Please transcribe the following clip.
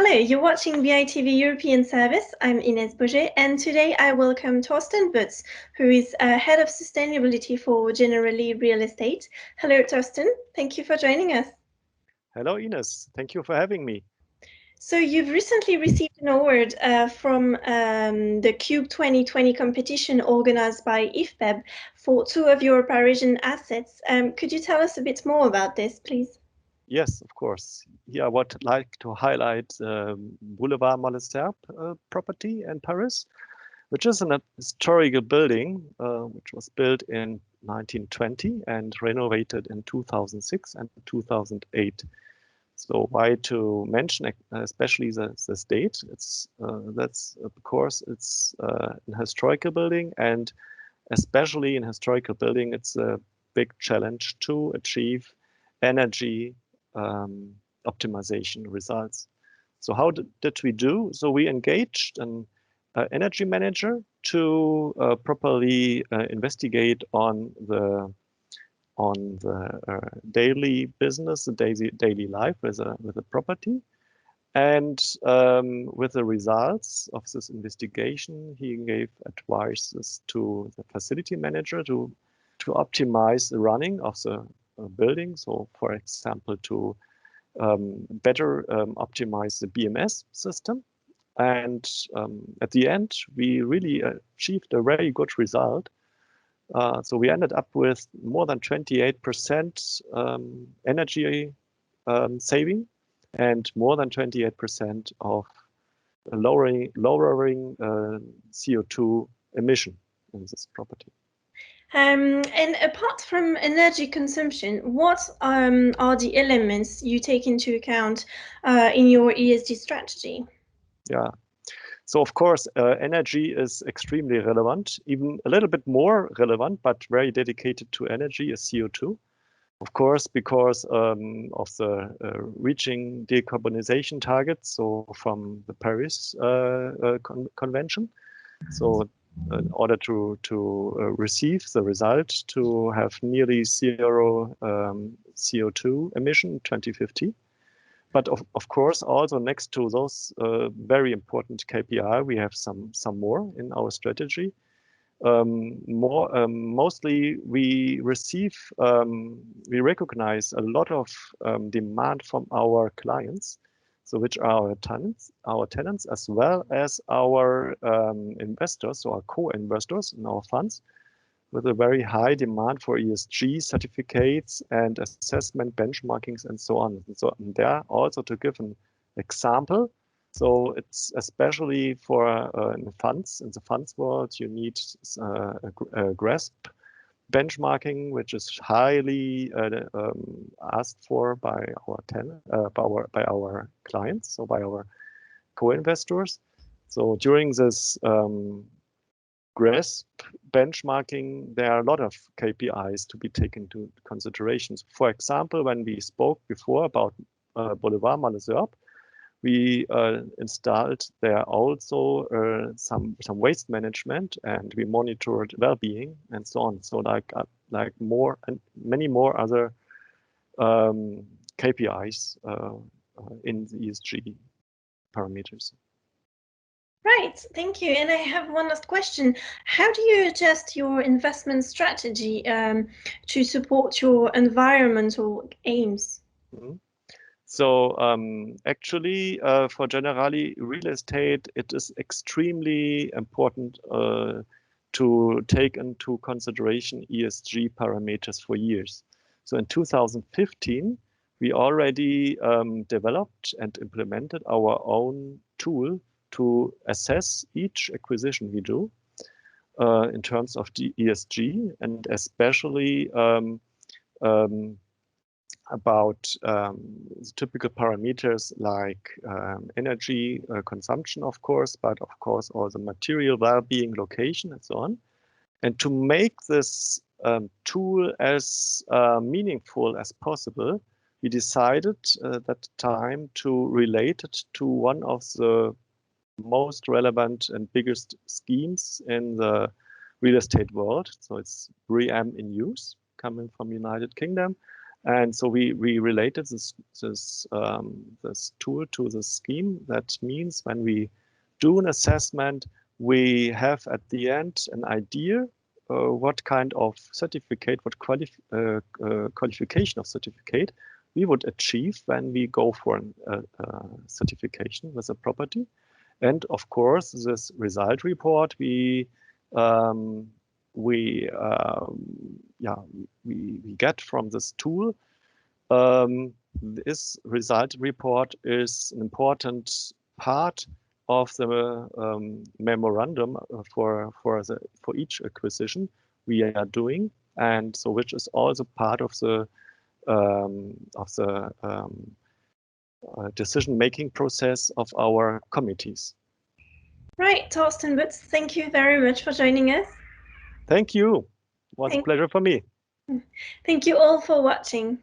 Hello, you're watching BiTV European Service. I'm Ines Bourget, and today I welcome Torsten Butz, who is Head of Sustainability for Generali Real Estate. Hello, Torsten. Thank you for joining us. Hello, Ines. Thank you for having me. So you've recently received an award from the Cube 2020 competition organized by IFPEB for two of your Parisian assets. Could you tell us a bit more about this, please? Yes, of course. Here I would like to highlight Boulevard Malesherbes property in Paris, which is a historical building which was built in 1920 and renovated in 2006 and 2008. So why to mention especially this date? That's because it's a historical building, and especially in historical building, it's a big challenge to achieve energy optimization results. So how did we do? So we engaged an energy manager to properly investigate on the daily business, the daily life with a property. And with the results of this investigation, he gave advices to the facility manager to optimize the running of the building. So, for example, to better optimize the BMS system. And at the end, we really achieved a very good result. So we ended up with more than 28% energy saving and more than 28% of lowering CO2 emission in this property. And apart from energy consumption, what are the elements you take into account in your ESG strategy? Yeah, so of course, energy is extremely relevant, even a little bit more relevant, but very dedicated to energy is CO2. Of course, because of the reaching decarbonization targets, so from the Paris Convention. So in order to receive the result to have nearly zero CO2 emission in 2050. But of course, also next to those very important KPI, we have some more in our strategy. Mostly we recognize a lot of demand from our clients, so which are our tenants as well as our investors, so our co-investors in our funds, with a very high demand for ESG certificates and assessment benchmarkings and so on. And so there also to give an example. So it's especially for in the funds world, you need a GRESB benchmarking, which is highly asked for by our clients, so by our co-investors. So during this GRESB benchmarking, there are a lot of KPIs to be taken into consideration. For example, when we spoke before about Boulevard Malesherbes, we installed there also some waste management, and we monitored well-being and so on. So like more and many more other KPIs in the ESG parameters. Right, thank you. And I have one last question. How do you adjust your investment strategy to support your environmental aims? Mm-hmm. So actually, for Generali Real Estate, it is extremely important to take into consideration ESG parameters for years. So in 2015, we already developed and implemented our own tool to assess each acquisition we do in terms of the ESG, and especially about typical parameters like energy consumption, of course, but of course also material well-being, location, and so on. And to make this tool as meaningful as possible, we decided at that time to relate it to one of the most relevant and biggest schemes in the real estate world. So it's BREEAM in use, coming from United Kingdom. And so we related this tool to the scheme. That means when we do an assessment, we have at the end an idea what kind of certificate, what qualification of certificate we would achieve when we go for a certification with a property. And of course, this result report we get from this tool. This result report is an important part of the memorandum for each acquisition we are doing, and so which is also part of the decision-making process of our committees. Right, Torsten Butz, thank you very much for joining us. Thank you. It was a pleasure for me. Thank you all for watching.